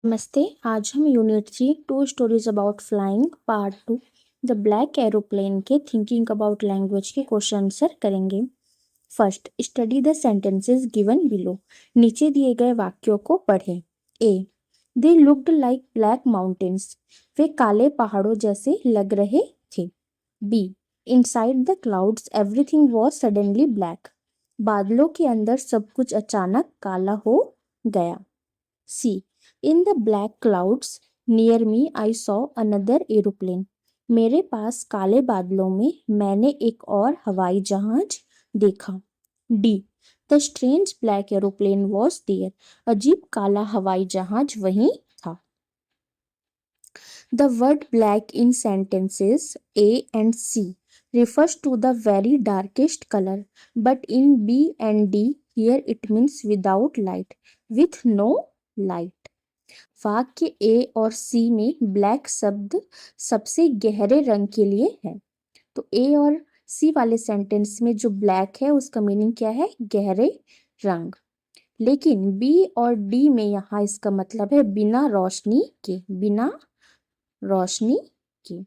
नमस्ते। आज हम unit 3 two stories about flying part 2 the black aeroplane के थिंकिंग अबाउट लैंग्वेज के क्वेश्चन आंसर करेंगे। First, study the sentences given below. नीचे दिए गए वाक्यों को पढ़ें। A, they looked like black mountains. वे काले पहाड़ों जैसे लग रहे थे। B, inside the clouds everything was suddenly black. बादलों के अंदर सब कुछ अचानक काला हो गया। सी, in the black clouds near me I saw another aeroplane. मेरे पास काले बादलों में मैंने एक और हवाई जहाज देखा। D, the strange black aeroplane was there. अजीब काला हवाई जहाज वहीं था। The word black in sentences A and C refers to the very darkest color, but in B and D here it means without light, with no light. वाक्य ए और सी में black शब्द सबसे गहरे रंग के लिए है। तो ए और सी वाले सेंटेंस में जो ब्लैक है उसका मीनिंग क्या है? गहरे रंग। लेकिन बी और डी में यहाँ इसका मतलब है बिना रोशनी के, बिना रोशनी के।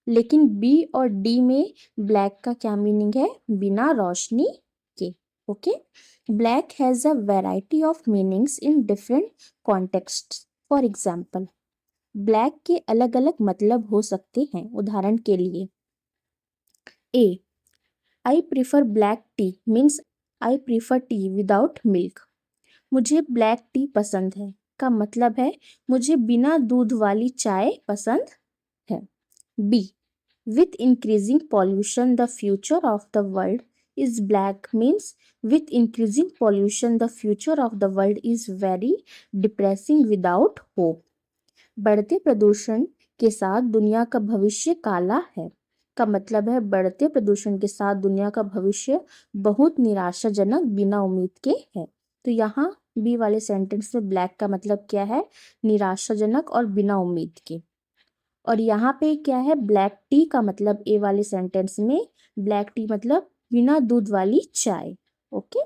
लेकिन बी और डी में ब्लैक का क्या मीनिंग है? बिना रोशनी के। Okay, black has a variety of meanings in different context. For example, black के अलग अलग मतलब हो सकते हैं। उदाहरण के लिए, A, I prefer black tea means I prefer tea without milk. मुझे ब्लैक टी पसंद है का मतलब है मुझे बिना दूध वाली चाय पसंद है। B, with increasing pollution the future of the world is black means with increasing pollution the future of the world is very depressing without hope. बढ़ते प्रदूषण के साथ दुनिया का भविष्य काला है का मतलब है बढ़ते प्रदूषण के साथ दुनिया का भविष्य बहुत निराशाजनक बिना उम्मीद के है। तो यहाँ बी वाले सेंटेंस में ब्लैक का मतलब क्या है? निराशाजनक और बिना उम्मीद के। और यहाँ पे क्या है? ब्लैक टी का मतलब ए वाले सेंटेंस में ब्लैक टी मतलब बिना दूध वाली चाय। Okay,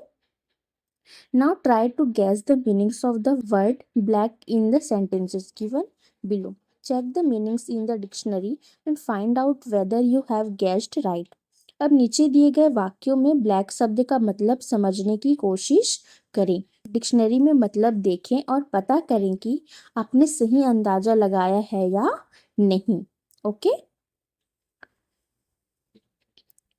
now try to guess the meanings of the word black in the sentences given below. Check the meanings in the dictionary and find out whether you have guessed right. अब नीचे दिए गए वाक्यों में ब्लैक शब्द का मतलब समझने की कोशिश करें। डिक्शनरी में मतलब देखें और पता करें कि आपने सही अंदाजा लगाया है या नहीं। Okay,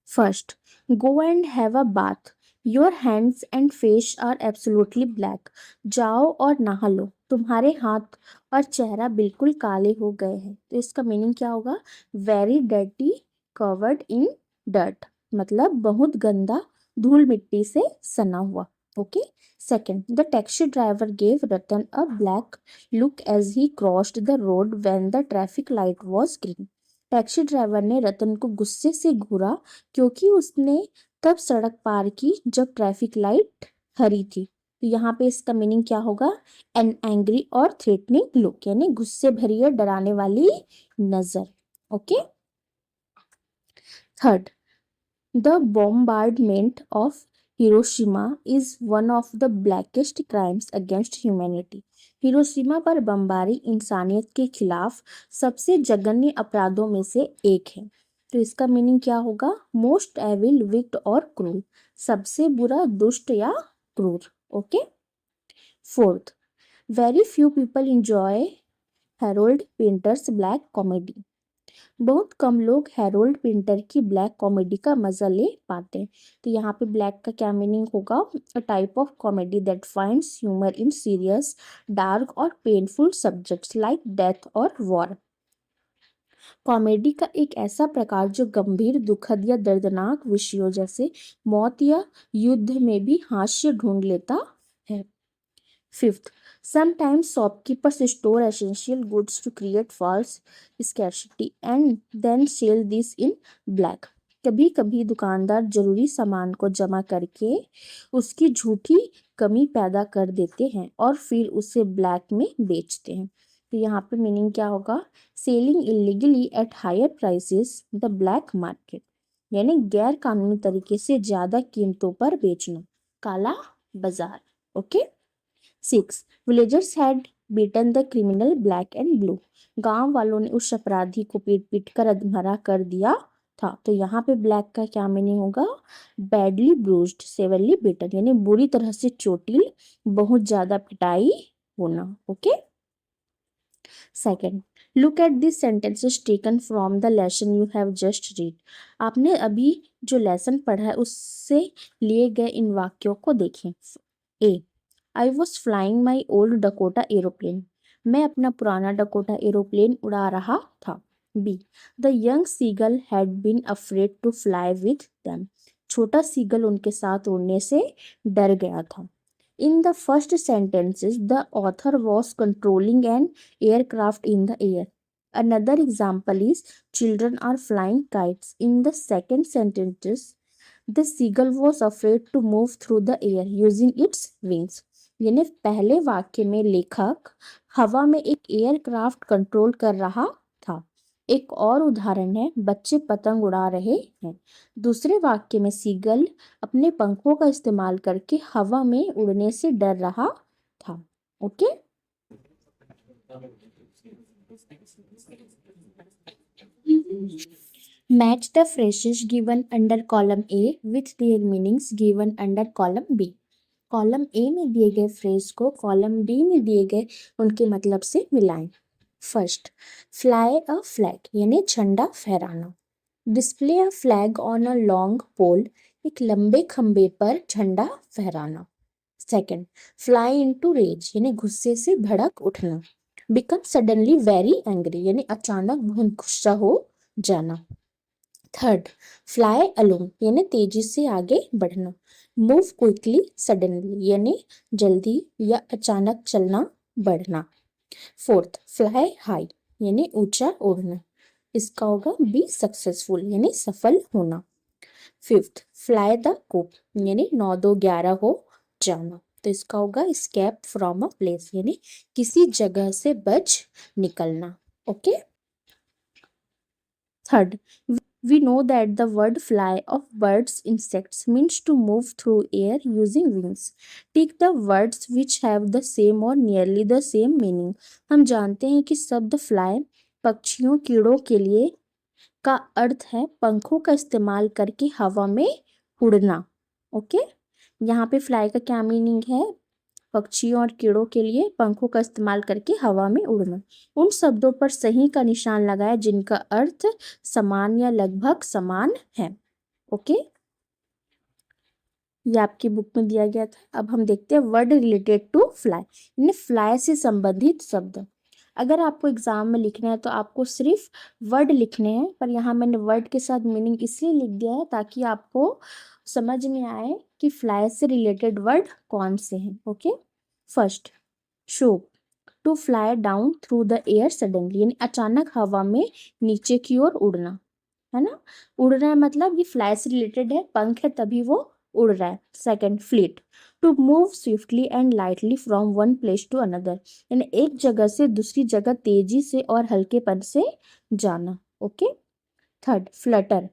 first, go and have a bath, your hands and face are absolutely black. जाओ और नहा लो, तुम्हारे हाथ और चेहरा बिल्कुल काले हो गए हैं। तो इसका मीनिंग क्या होगा? Very dirty covered in dirt, मतलब बहुत गंदा, धूल मिट्टी से सना हुआ। Okay, second, the taxi driver gave Ratan a black look as he crossed the road when the traffic light was green. Taxi driver ने रतन को गुस्से से घूरा क्योंकि उसने तब सड़क पार की जब ट्रैफिक लाइट हरी थी। तो यहाँ पे इसका मीनिंग क्या होगा? एन एंग्री और थ्रेटनिंग लुक, यानी गुस्से भरी और डराने वाली नजर। Okay, third, the bombardment of Hiroshima is one of the blackest crimes against humanity. Hiroshima पर बमबारी इंसानियत के खिलाफ सबसे जघन्य अपराधों में से एक है। तो इसका मीनिंग क्या होगा? मोस्ट एविल, विक्ड और क्रूर, सबसे बुरा, दुष्ट या क्रूर। Okay, fourth, very few people enjoy Harold Pinter's black comedy. बहुत कम लोग हैरोल्ड पिंटर की ब्लैक कॉमेडी का मजा ले पाते हैं। तो यहाँ पे ब्लैक का क्या मीनिंग होगा? A type of comedy that finds humour in serious, dark और पेनफुल सब्जेक्ट्स लाइक डेथ और वॉर। कॉमेडी का एक ऐसा प्रकार जो गंभीर, दुखद या दर्दनाक विषयों जैसे मौत या युद्ध में भी हास्य ढूंढ लेता है। Fifth, sometimes shopkeepers store essential goods to create false scarcity and then sell this in black. कभी कभी दुकानदार जरूरी सामान को जमा करके उसकी झूठी कमी पैदा कर देते हैं और फिर उसे ब्लैक में बेचते हैं। तो यहाँ पे मीनिंग क्या होगा? Selling illegally at higher prices the black market, यानी गैर कानूनी तरीके से ज्यादा कीमतों पर बेचना, काला बाजार। Okay, 6. Villagers had beaten the criminal black and blue. गांव वालों ने उस अपराधी को पीट पीट कर अधमरा कर दिया था। तो यहाँ पे ब्लैक का क्या मीनिंग होगा? बैडली ब्रूज्ड, सेवरली बीटन, यानी बुरी तरह से चोटिल, बहुत ज्यादा पिटाई होना। Okay. Second, look at this sentences taken from the lesson you have just read. आपने अभी जो लेसन पढ़ा है उससे लिए गए इन वाक्यों को देखें। A, I was flying my old Dakota aeroplane, मैं अपना पुराना डकोटा एरोप्लेन उड़ा रहा था। B, the young seagull had been afraid to fly with them, छोटा सीगल उनके साथ उड़ने से डर गया था। In the first sentences, the author was controlling an aircraft in the air. Another example is children are flying kites. In the second sentences, the seagull was afraid to move through the air using its wings. यानी पहले वाक्य में लेखक हवा में एक aircraft control कर रहा था। एक और उदाहरण है बच्चे पतंग उड़ा रहे हैं। दूसरे वाक्य में सीगल अपने पंखों का इस्तेमाल करके हवा में उड़ने से डर रहा था। Okay. Match the phrases given under column A with their meanings given under column B. Column A में दिए गए फ्रेज को कॉलम बी में दिए गए उनके मतलब से मिलाएं। फर्स्ट, फ्लाई अ फ्लैग यानी झंडा फहराना। Display a flag on a long pole, एक लंबे खंबे पर झंडा फहराना। सेकेंड, फ्लाई इनटू रेज यानी गुस्से से भड़क उठना। बिकम सडनली वेरी एंग्री यानी अचानक बहुत गुस्सा हो जाना। थर्ड, फ्लाई अलोंग यानी तेजी से आगे बढ़ना। मूव क्विकली सडनली यानी जल्दी या अचानक चलना बढ़ना। फोर्थ, फ्लाई हाई यानी ऊंचा उड़ना। इसका होगा बी सक्सेसफुल यानी सफल होना। फिफ्थ, फ्लाई द कूप यानी 9 2 11 हो जाना। तो इसका होगा स्केप फ्रॉम अ प्लेस यानी किसी जगह से बच निकलना। Okay. Third, we know that the word fly of birds insects means to move through air using wings. Take the words which have the same or nearly the same meaning. हम जानते हैं कि शब्द fly पक्षियों कीड़ों के लिए का अर्थ है पंखों का इस्तेमाल करके हवा में उड़ना। ओके। यहाँ पे फ्लाई का क्या मीनिंग है? पक्षियों और कीड़ों के लिए पंखों का इस्तेमाल करके हवा में उड़ना। उन शब्दों पर सही का निशान लगाएं जिनका अर्थ समान या लगभग समान है। ओके। ये आपकी बुक में दिया गया था। अब हम देखते हैं वर्ड रिलेटेड टू फ्लाई, यानी फ्लाई से संबंधित शब्द। अगर आपको एग्जाम में लिखना है तो आपको सिर्फ वर्ड लिखने हैं, पर यहाँ मैंने वर्ड के साथ मीनिंग इसलिए लिख दिया है ताकि आपको समझ में आए कि फ्लाई से रिलेटेड वर्ड कौन से हैं। Okay. First, swoop, to fly down through the air suddenly यानी अचानक हवा में नीचे की ओर उड़ना, है ना। उड़ रहा है मतलब ये फ्लाई से रिलेटेड है, पंख है तभी वो उड़ रहा है। Second, fleet, to move swiftly and lightly from one place to another यानी एक जगह से दूसरी जगह तेजी से और हल्केपन से जाना। Okay. Third, flutter,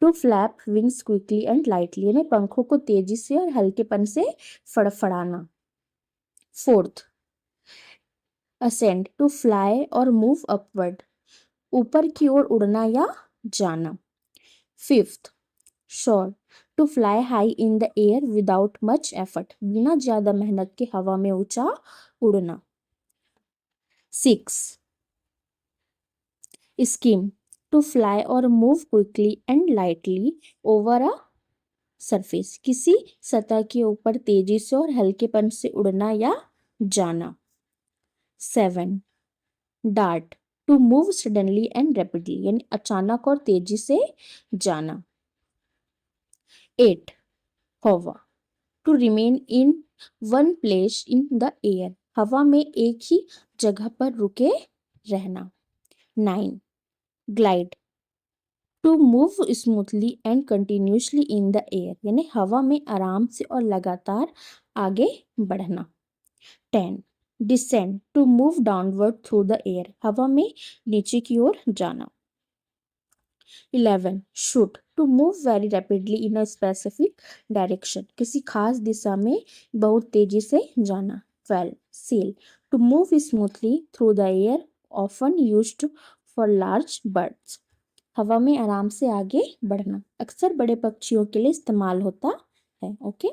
to flap wings quickly and lightly यानी पंखों को तेजी से और हल्केपन से फड़फड़ाना। फोर्थ, असेंड, टू फ्लाई और मूव अपवर्ड ऊपर की ओर उड़ना या जाना। Fifth, soar, to fly high in the air without much effort बिना ज्यादा मेहनत के हवा में ऊंचा उड़ना। सिक्स, स्कीम, टू फ्लाई और move quickly and lightly over a surface किसी सतह के ऊपर तेजी से और हल्केपन से उड़ना या जाना। Seven, dart, to move suddenly and rapidly यानी अचानक और तेजी से जाना। 8, hover, to remain in one place in the air हवा में एक ही जगह पर रुके रहना। 9, glide, to move smoothly and continuously in the air यानी हवा में आराम से और लगातार आगे बढ़ना। 10, descend, to move downward through the air हवा में नीचे की ओर जाना। 11, shoot, to move very rapidly in a specific direction किसी खास दिशा में बहुत तेजी से जाना। sail to move smoothly through the air, often used for large birds. हवा में आराम से आगे बढ़ना अक्सर बड़े पक्षियों के लिए इस्तेमाल होता है. Okay.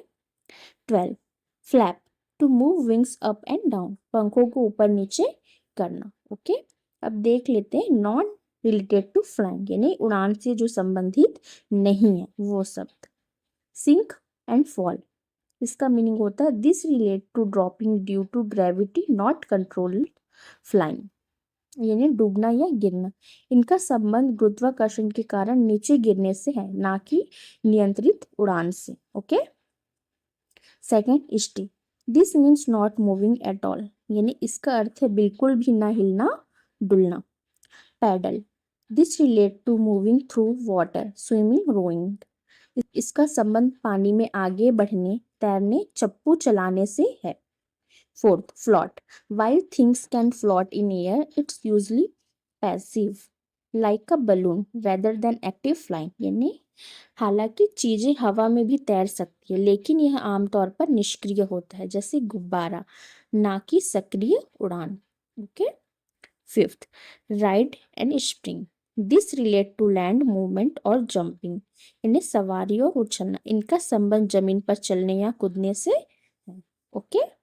12. Flap to move wings up and down, पंखों को ऊपर नीचे करना. ओके. अब देख लेते हैं नॉन रिलेटेड टू फ्लाइंग, यानी उड़ान से जो संबंधित नहीं है वो शब्द. सिंक एंड फॉल, इसका मीनिंग होता है this relate to dropping due to gravity not controlled flying, यानी डूबना या गिरना. इनका संबंध गुरुत्वाकर्षण के कारण नीचे गिरने से है, ना कि नियंत्रित उड़ान से. Okay. Second, stay, this means not moving at all, यानी इसका अर्थ है बिल्कुल भी ना हिलना डुलना. Paddle, this relate to moving through water, swimming, rowing. इसका संबंध पानी में आगे बढ़ने, तैरने, चप्पू चलाने से है. Fourth, float, while things can float in air, it's usually passive, like a balloon rather than active flying, यानी हालांकि चीजें हवा में भी तैर सकती है लेकिन यह आमतौर पर निष्क्रिय होता है, जैसे गुब्बारा, ना कि सक्रिय उड़ान. Okay. Fifth, ride and spring, this relate to land movement और जंपिंग, यानी सवारी और उछलना. इनका संबंध जमीन पर चलने या कूदने से है. ओके.